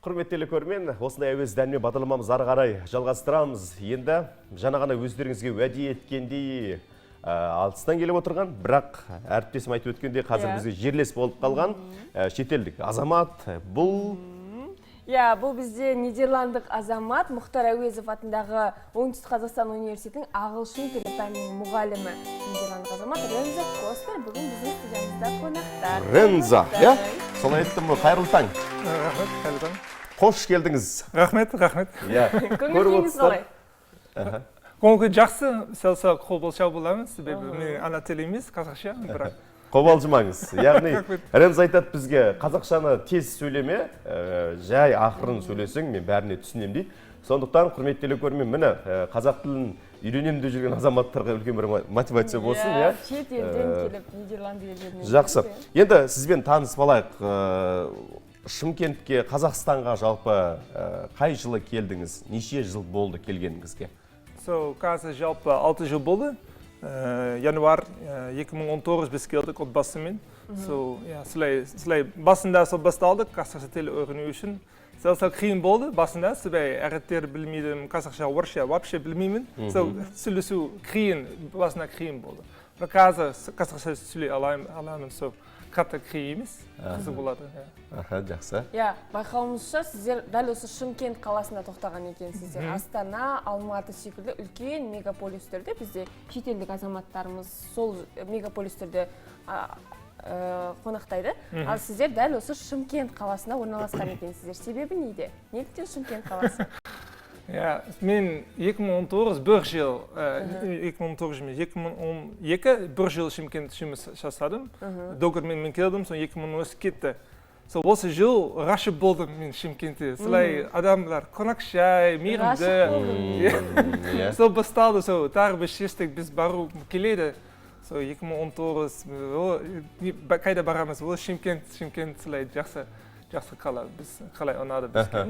Құрметтелі көрмен, осындай әуез дәнме бағдарламамыз ары қарай жалғастырамыз. Енді жаңа ғана өздеріңізге уәде еткендей алыстан келіп отырған, бірақ әріптесім айтып өткендей қазір бізге жерлес болып қалған шетелдік азамат. Бұл бізде нидерландық азамат Мұхтар Әуезов атындағы Оңтүстік Қазақстан университетінің ағылшын тілі пәнінің мұғалімі нидерландық азамат Ренза Костер бүгін біздің студиямызда қонақтар. Ренза, солай айттым ғой, қайырлы таң. Рахмет, қайырлы таң. Қош келдіңіз. Рахмет. Көңіл-күйіңіз қалай? Көңіл жақсы, сәл-сәл қобалжау боламыз, себебі мен ана тілі емес, қазақша, бірақ. Қобалжымаңыз. Яғни, Ренза айтады бізге қазақшаны тез сөйлеме, жай ақырын сөйлесең, мен бәріне түсінем дейді. Сондықтан құрметтелі көрмен, міне қазақ тілін үйренем деп жүрген азаматтарға үлкен бір мотивация болсын. Шет елден келіп, Нидерланды елдеріне. Жақсы. Енді сізбен танысып алайық. Шымкентке, Қазақстанға жалпы қай жылы келдіңіз? Неше жыл болды келгеніңізге? Қазір жалпы 6 жыл болды. Январ 2019 біз келдік отбасымен. Сілей басында сол басталдық қазақша тіл өғыну үшін. Сәл қиын болды басында, сілей әреттер білмейдім, қазақша орысша вообще білмеймін. Сөйлесу қиын, басында қиын болды. Бірақ қазір қазақша сөйлей аламын, сол қатты қиын емес, қызық болады. Жақсы. Байқауымызша сіздер дәл осы Шымкент қаласында тоқтаған екенсіздер. Астана, Алматы секілді үлкен мегаполистерде бізде шетелдік азаматтарымыз сол мегаполистерде қонақтайды. Ал сіздер дәл осы Шымкент қаласында орналасқан екенсіздер. Себебі неде? Неліктен Шымкент қаласы? Мен 2019 бір жыл, 2012 бір жыл Шымкент жұмыс жасадым. Доктормен мен келдім, сон 2010 кетті. Осы жыл ғашық болдым мен Шымкентте. Солай адамдар қонақжай, мейірімді. Сол басталды, тағы біз шештік, біз бару келеді. 2019 қайда барамыз, ол Шымкент солай жақсы қала, біз қалай ұнады бізге.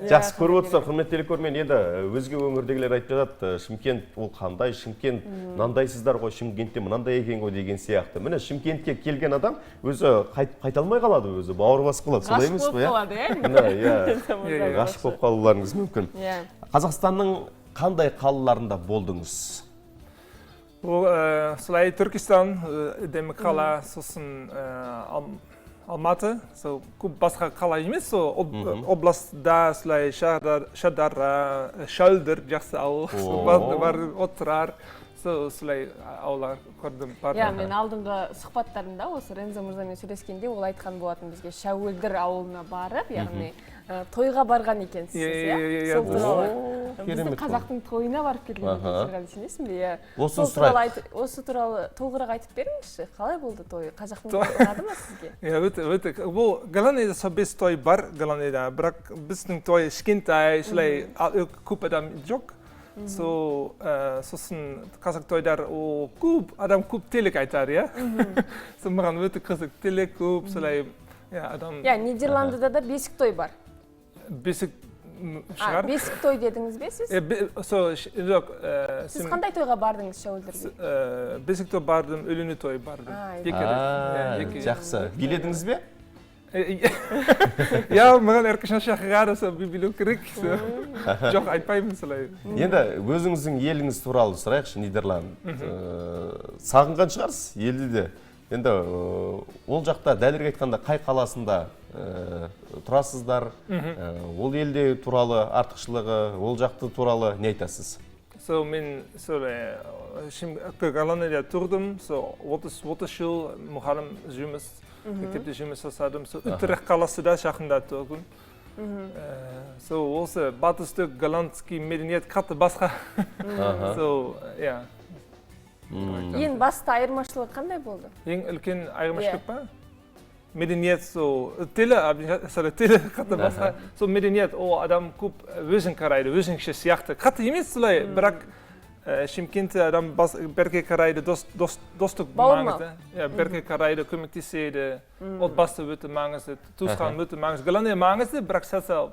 Жақсы көріп отырсам, құрметтелі көрмен, енді өзге өңірдегілер айтып жатады, Шымкент ол қандай, Шымкент мынандайсыздар ғой, Шымкентте мынандай екен ғой деген сияқты. Міне Шымкентке келген адам өзі қайталмай қалады, өзі бауыр басып қалады, солай емес пе? Ғашық болып қалуларыңыз мүмкін. Қазақстанның қандай қалаларында болдыңыз? Солай Түркістан, демі қала, сосын Алматы, көп басқа қала емес, областда Шардара, Шөлдір жақсы ауыл, бар отырар, солай аулар көрдім. Мен алдыңғы сұхбаттарында осы Ренза мырзамен сөйлескенде ол айтқан болатын бізге Шөлдір ауылына барып, яғни тойға барған екенсіз, сол туралы. Біздің қазақтың тойына барып келген екенсіз, сенесің бе? Осы туралы толығырақ айтып беріңізші, қалай болды той? Қазақтың тойы ұнады ма сізге? Өте. Бұл Голландияда собес той бар Голландияда, бірақ біздің той кішкентай, солай көп адам жоқ. Сосын қазақ тойдар көп адам көп телек айтар, сол маған өте қызық, телек көп, солай адам. Нидерландыда да бесік той бар. Бесік шығар? Бесік той дедіңіз бе сіз? Сіз қандай тойға бардыңыз Шөлдірге? Бесік той бардым, өліні той бардым. Жақсы. Биледіңіз бе? Маған әркішін шақырады, билеу керек. Жоқ, айтпаймын солай. Енді өзіңіздің еліңіз туралы сұрайықшы, Нидерланд. Сағынған шығарсыз елді де. Енді ол жақта дәлірек айтқанда қай қаласында тұрасыздар, ол елде туралы артықшылығы, ол жақты туралы не айтасыз? Мен Голландияда тұрдым, 30 жыл мұғалім жұмыс, мектепте жұмыс жасадым. Утрех қаласында жақында тұрдым. Осы батыстық голландский мәдениет қатты басқа. Ең басты айырмашылығы қандай болды? Ең үлкен айырмашылық ба? Мәдениет, тілі қатты басқа. Мәдениет, адам көп өзін қарайды, өзінше сияқты. Қатты емес солай, бірақ Шымкентте адам бірге қарайды, достық маңызды. Бірге қарайды, көмектеседі, отбасы өте маңызды, туысқан өте маңызды. Голландия маңызды, бірақ сәл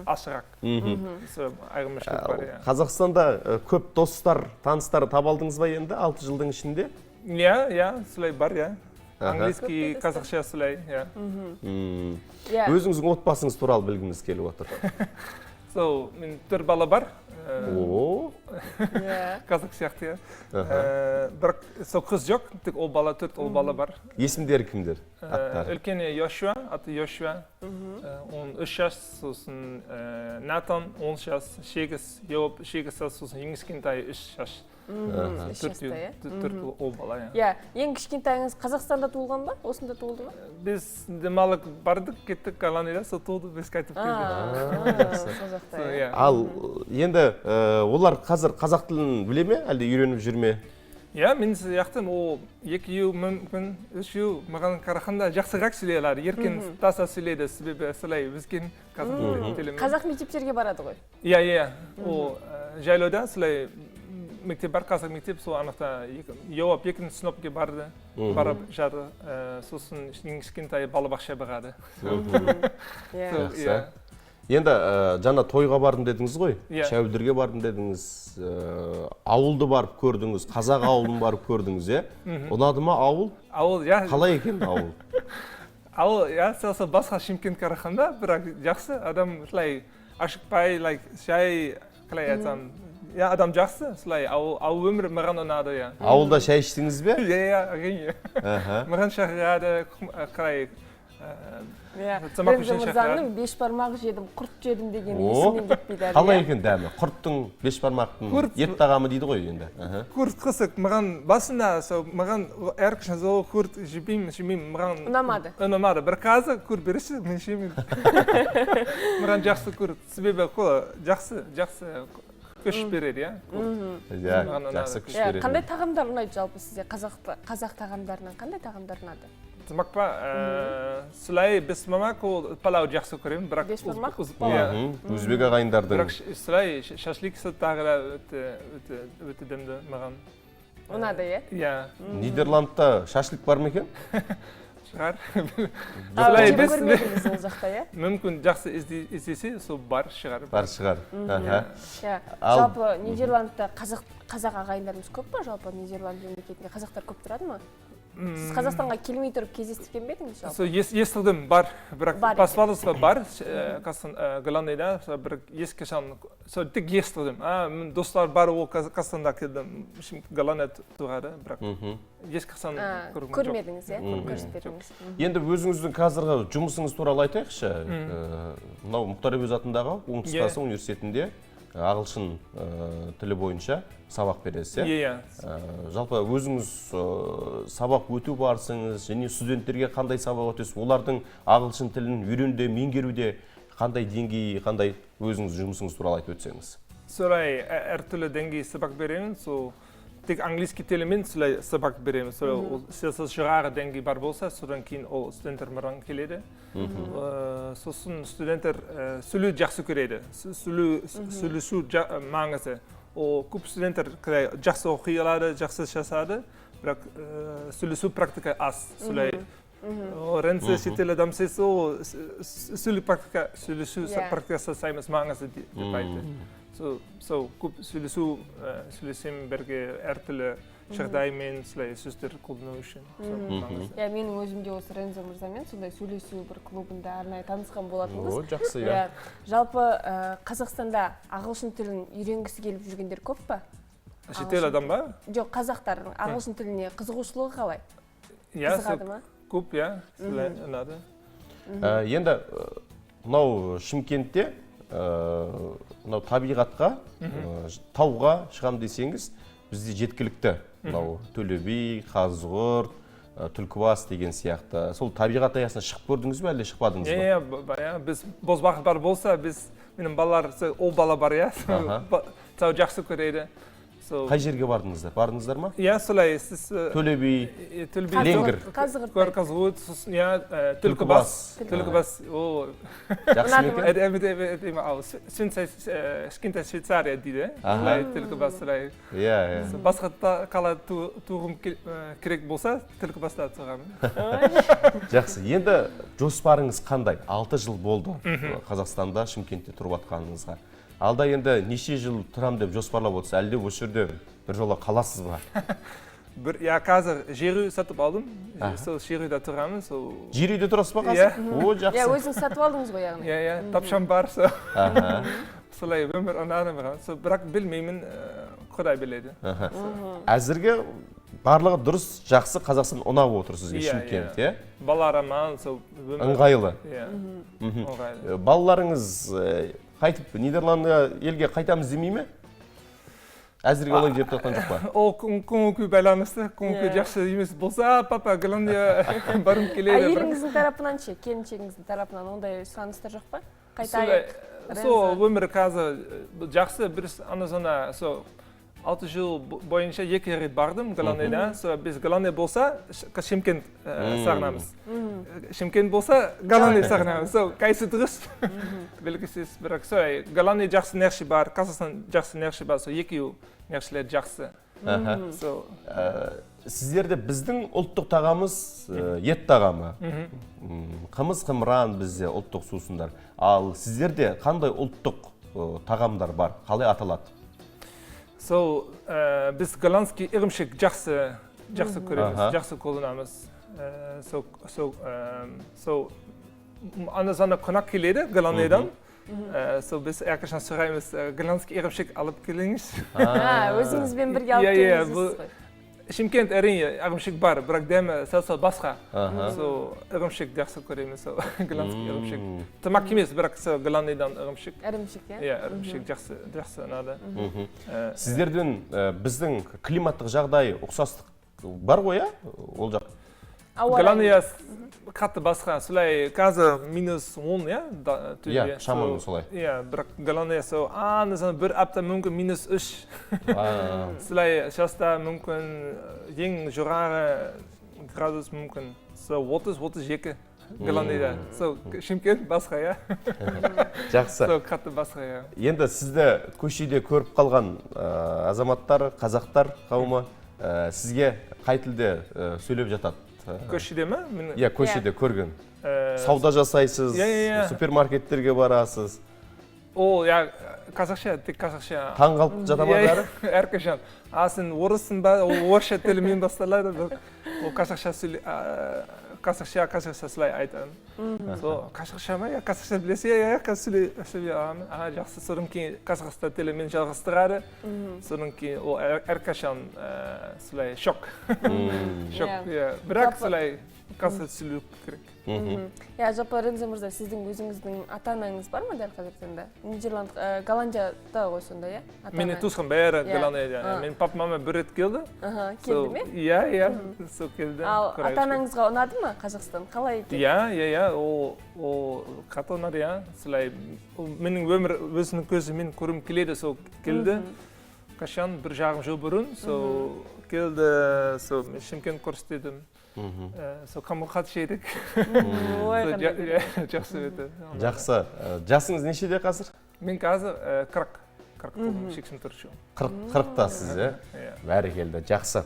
ашырақ. Айырмашылық бар. Қазақстанда көп достар, таныстар таба алдыңыз ба енді 6 жылдың ішінде? Солай бар, английский, қазақша солай, иә. Өзіңіздің отбасыңыз туралы білгіміз келіп отыр. Мен 4 бала бар. О, Қазақ сияқты, бірақ сол қыз жоқ, тек ол бала, 4 ол бала бар. есімдері кімдер? Үлкені Йошуа, аты Йошуа, он 3 жас, сосын Натан 10 жас, Шегіс, Йоп 8 жас, сосын ең кішкентай 3 жас. 4 ол бала, иә. Ең кішкентайыңыз Қазақстанда туылған ба? Осында туылды ма? Біз демалып бардық, кеттік Голландияда, сол туылды, біз қайтып келдік. Ал енді олар қазір қазақ тілін біле ме, әлде үйреніп жүр ме? Иә, мен сияқтым, ол 2 үй, мүмкін 3 үй, маған қарағанда жақсырақ сөйлей алады, еркін таса сөйлейді, себебі солай бізген қазақ тілімен. Қазақ мектептерге барады ғой? Иә, ол жайлауда солай мектеп бар, қазақ мектеп, сол анықта Еуап 2-ші сыныпқа барды, барып жады, сосын ең кішкентай балабақша бағады. Енді жаңа тойға бардым дедіңіз ғой, шәуілдірге бардым дедіңіз, ауылды барып көрдіңіз, қазақ ауылын барып көрдіңіз, ұнады ма ауыл? Ауыл, иә. Қалай екен ауыл? Ауыл, иә, селса басқа Шымкент қарағанда, бірақ жақсы, адам солай ашықпай, шай, қалай айтсам, иә, адам жақсы, солай ауыл өмірі маған ұнады, иә. Ауылда шай іштіңіз бе? Иә, әрине. Маған шақырады, қалай Рензо мырзаның 5 бармақ жедім, құрт жедім деген есімнен кетпейді. Қалай екен дәмі? Құрттың 5 бармақтың ет тағамы дейді ғой енді. Құрт қызық, маған басында, маған әркішін зол құрт жемеймін, маған ұнамады. Бір қазы құрт беріші, мен жемеймін. Маған жақсы құрт, себебі жақсы күш береді, иә? Жақсы күш береді. Қандай тағамдар ұнайды жалпы сізде? Қазақ тағамдарынан қандай тағамдар ұнады? Тамақпа, сылай біз мамақ ол палау жақсы көремін, бірақ... Беш бармақ? Өзбек ағайындардың. Бірақ сылай шашлик тағы өте дәмді маған. Ұнады, е? Иә. Нидерландта шашлик бар ма екен? Шығар. Жеп көрмедіңіз ол жақта, е? Мүмкін жақсы іздесе, сол бар шығар. Бар шығар. Жалпы Нидерландта қазақ ағайындарымыз көп па? Жалпы Нидерланд мемлекетінде қазақтар көп тұрады ма? Сіз Қазақстанға келмей тұрып кездескен бе едіңіз жалпы? Естілдім, бар. Бірақ баспалысы бар. Голландияда, бірақ ешқашан, тек естілдім. Мен достар бар, ол Қазақстанда келдім, Голландия тұрады, бірақ ешқашан көрмедіңіз, е? Көрсетпедіңіз. Енді өзіңіздің қазіргі жұмысыңыз туралы айтайықшы. Мынау Мұхтар Әуезов атындағы Оңтүстік Қазақстан университетінде ағылшын тілі бойынша сабақ бересіз, иә? Жалпы өзіңіз сабақ өту барысыңыз, және студенттерге қандай сабақ өтесіз, олардың ағылшын тілін үйренуде, меңгеруде қандай деңгей, қандай өзіңіз жұмысыңыз туралы айтып өтсеңіз? Солай әртүрлі деңгей сабақ беремін, тек английский тілімен солай сабақ беремін. Жоғары деңгей бар болса, содан кейін ол студенттер маған келеді. Сосын студенттер сөйлеу жақсы көреді. Сөйлесу маңызы. Көп студенттер жақсы оқи алады, жақсы жасады, бірақ сөйлесу практика аз. Ренци шетел адам сесі, сөйлесу практикасы саймыз маңызы деп айтты. Көп сөйлесем бірге әртүрлі жағдаймен сөздер қолдану үшін. Менің өзімде осы Рензо мырзамен сондай сөйлесу бір клубында арнайы танысқан болатынбыз. Жақсы, иә. Жалпы Қазақстанда ағылшын тілін үйренгісі келіп жүргендер көп па? Шетел адам ба? Жоқ, қазақтардың ағылшын тіліне қызығушылығы қалай? Қызығады ма? Көп, иә. Ұнады. Енді, мынау Шымкентте мынау табиғатқа, тауға шығам десеңіз, бізде жеткілікті. Мынау Төле би, Қазығұрт, Түлкібас деген сияқты. Сол табиғат аясына шығып көрдіңіз бе, әлде шықпадыңыз ба? Иә, біз бозбағыр бар болса, менің балалар, ол бала бар, иә, тау жақсы көреді. Қай жерге бардыңыздар? Бардыңыздар ма? Иә, солай, сіз... Төле би, Ленгір. Қазығұрт, Түлкібас. Түлкібас, ол... Жақсы ме екен? Кішкентай Швейцария дейді, Түлкібас, солай. Иә. Басқа қала туғым керек болса, Түлкібаста туғамын. Жақсы, енді жоспарыңыз қандай? 6 жыл болды Қазақстанда, Шымкентте тұрып атқаныңызға. Алда енді неше жыл тұрам деп жоспарлап отырсыз, әлде осы жерде бір жола қаласыз ба? Я қазір жер үй сатып алдым. Сол жер үйде тұрамын. Жер үйде тұрасыз ба қазір? О, жақсы. Өзіңіз сатып алдыңыз ғой яғни. Тапшам бар. Солай өмір ұнады маған. Бірақ білмеймін, Құдай біледі. Әзірге барлығы дұрыс, жақсы, Қазақстан ұнап отыр сізге Шымкент, иә? Балаларыма ыңғайлы. Ыңғайлы. Балаларыңыз қайтып Нидерландыға елге қайтамыз демей ме? Әзірге олай деп жатқан жоқ па? Ол көңіл күй байланысты, көңіл күй жақсы емес болса, папа Голландияға барым келеді. Әйеліңіздің тарапынан ше, келіншегіңіздің тарапынан ондай сұраныстар жоқ па? Қайтайық. Сол өмір қазір жақсы, бір ана-зона 6 жыл бойынша 2 рет бардым Голландияда. Біз Голландия болса, Шымкент сағынамыз. Шымкент болса, Голландия сағынамыз. Қайсы дұрыс? Белгісіз, бірақ Голландия жақсы нәрсе бар, Қазақстан жақсы нәрсе бар, екеуі нәрселер жақсы. Сіздерде біздің ұлттық тағамыз ет тағамы. Қымыз қымыран бізде ұлттық сусындар. Ал сіздерде қандай ұлттық тағамдар бар? Қалай аталады? Біз голландский ірімшік жақсы көреміз, жақсы қолданамыз. Ана-зана қонақ келеді Голландиядан. Біз әрқашан сұраймыз, голландский ірімшік алып келіңіз. Өзіңізбен бірге алып келіңіз ғой. Шымкент әрине ірімшік бар, бірақ дәмі сәл басқа. Ірімшік жақсы көреміз, голландский ірімшік. Тамақ емес, бірақ Голландиядан ірімшік. Ірімшік, иә? Иә, ірімшік жақсы ұнады. Сіздердің біздің климаттық жағдай ұқсастық бар ғой, ол жақ? Голландия қатты басқа, солай қазір -10, иә? Иә, шамамен солай. Иә, бірақ Голландия бір апта мүмкін -3. Солай жазда мүмкін ең жоғары градус мүмкін 30-32 Голландияда. Шымкент басқа, иә? Жақсы. Қатты басқа, иә. Енді сізді көшеде көріп қалған азаматтар, қазақтар қауымы сізге қай тілде сөйлеп жатады? Көшеде ме? Иә, көшеде көрген. Сауда жасайсыз, супермаркеттерге барасыз. Ол, иә, қазақша, тек қазақша. Таң қалып жата ма бәрі? Әрқашан. Сен орыссың ба? Ол орысша тілімен басталады. Ол қазақша солай айтамын. Қазақша ма? Қазақша білесе, қазір сөйлей аламын. Жақсы, содан кейін қазақстан тілімен жалғастырады. Содан кейін ол әрқашан солай шок. Бірақ солай қазір сөйлеу керек. Жалпы Рензо мырза, сіздің өзіңіздің ата-анаңыз бар ма дәл қазіргі таңда? Нидерланд, Голландияда ғой сонда, иә? Менің туысқаным бәрі Голландияда. Менің папа-мама бір рет келді. Келді ме? Иә, сол келді. Ал ата-анаңызға ұнады ма Қазақстан? Қалай екен? Иә, ол қатты ұнады, иә. Солай, менің өмір өзінің көзімен көрім келеді, сол келді. Қашан бір жарым жыл бұрын, сол келді, сол мен Шымкент көрсетедім. Сол қамырқат жедік. Жақсы өті. Жақсы. Жасыңыз нешеде қазір? Мен қазір 40 болдым, 84 жыл. 40-тасыз, иә? Бәрекелді, жақсы.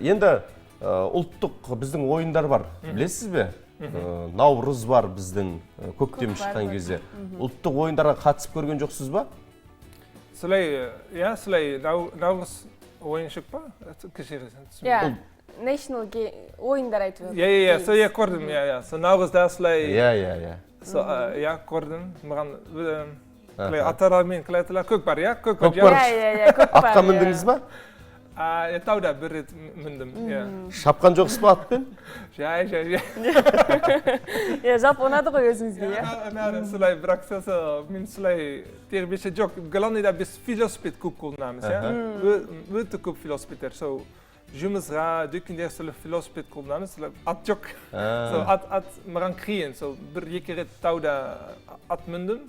Енді ұлттық біздің ойындар бар, білесіз бе? Наурыз бар біздің көктем шыққан кезде. Ұлттық ойындарға қатысып көрген жоқсыз ба? Солай, наурыз ойыншық ба? Иә. National ойындар айтып жатыр. Иә, сол көрдім, иә. Сол наурызда солай. Иә. Иә, көрдім. Маған аталармен қалайтылар көк бар, иә? Көк бар. Иә, көк бар. Атқа міндіңіз ба? Тауда бір рет міндім, иә. Шапқан жоқсыз ба атпен? Жай. Иә, жалпы ұнады ғой өзіңізге, иә? Ұнады, солай, бірақ мен солай тербеше жоқ. Голландияда біз велосипед көп қолданамыз, иә? Өте көп велосипедтер. Жұмысға, дүкенде велосипед қолданамыз, ат жоқ. Ат маған қиын, бір-екі рет тауда ат міндім.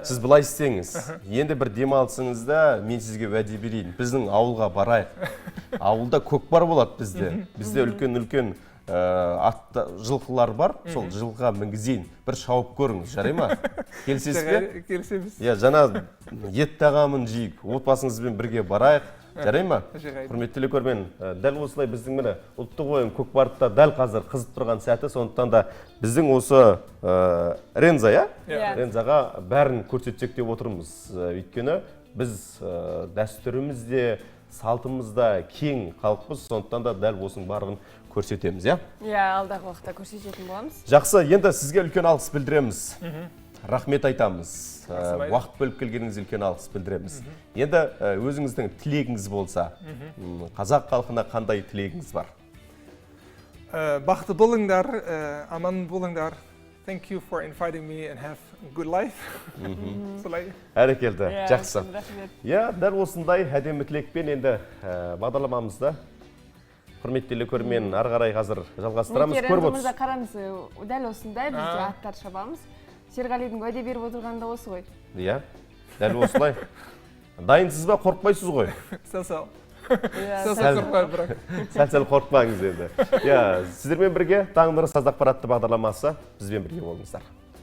Сіз былай істеңіз, енді бір демалысыңызда мен сізге уәде берейін, біздің ауылға барайық. Ауылда көкпар болады бізде. Бізде үлкен жылқылар бар, сол жылқыға мінгізейін, бір шауып көріңіз, жарай ма? Келісесіз бе? Келісеміз. Жаңа ет тағамын жейік, отбасыңызбен бірге барайық. Жарай ма? Құрметті көрермен, дәл осылай біздің міне ұлттық ойын көкпарда дәл қазір қызып тұрған сәті, сондықтан да біздің осы Рензо, иә? Рензоға бәрін көрсетсек деп отырмыз. Өйткені біз дәстүрімізде, салтымызда кең халықпыз, сондықтан да дәл осының барлығын көрсетеміз, иә? Иә, алдағы уақытта көрсететін боламыз. Жақсы, енді сізге үлкен алғыс білдіреміз. Рахмет айтамыз. Уақыт бөліп келгеніңіз үлкен алғыс білдіреміз. Енді өзіңіздің тілегіңіз болса, қазақ халқына қандай тілегіңіз бар? Бақытты болыңдар, аман болыңдар. Thank you for inviting me and have a good life. Солай. Әрекелді, жақсы. Рахмет. Иә, дәл осындай әдемі тілекпен енді бағдарламамызды құрметтелі көрермен ары қарай қазір жалғастырамыз. Көріп Рензо мырза, қараңыз, дәл осындай біз де аттар шабамыз. Серғалидың уәде беріп отырғаны да осы ғой. Иә, дәл осылай. Дайынсыз ба, қорықпайсыз ғой? Сәл-сәл. Сәл-сәл қорықпаңыз енді. Иә, сіздермен бірге Таң нұры саздақ ақпаратты бағдарламасы бізбен бірге болыңыздар.